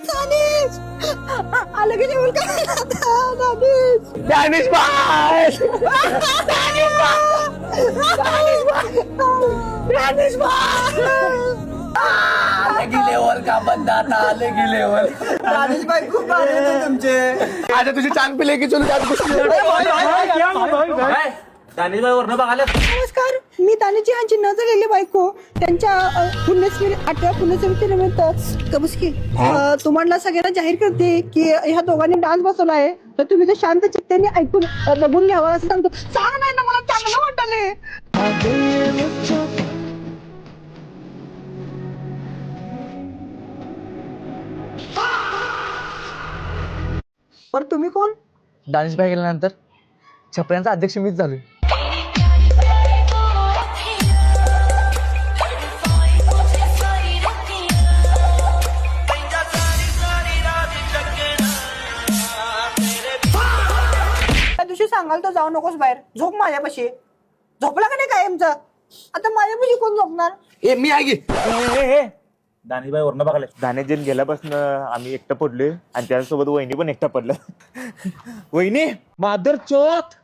दानिश आलं की नाही का दानिश दानिश भाई दानिश लेवल का बंदा आता आले की लेवल दानिश भाई खूप भारी होते तुमचे. आता तुझी चांग पिले की चलो त्यात गोष्टी दानिश भाई वरनं बघायला नमस्कार, मी दानिशची ह्यांची न झालेली बायको त्यांच्या पुण्यस्मृती 8व्या पुण्यस्मृतीनिमित्त कबुसकी तुम्हाला सगळ्यांना जाहीर करते की ह्या दोघांनी डान्स बसवला आहे तर तुम्ही ते शांत चित्ताने ऐकून बघून घ्यावं असं सांगतो. चांगलं नाही ना, मला चांगलं वाटले. पर तुम्ही कोण? दानिश भाई गेल्यानंतर छपऱ्यांचा अध्यक्ष मीच झालोय. त्या दिवशी सांगाल तर जाऊ नकोस बाहेर, झोप माझ्यापाशी. झोपला का नाही कायमचा? आता माझ्यापाशी कोण झोपणार? ए मी आहे की दानिश भाई वरनं बघायला दानेजन गेल्यापासून आम्ही एकटं पडलोय आणि त्यासोबत वहिनी पण एकटा पडलं. वहिनी मादर चोत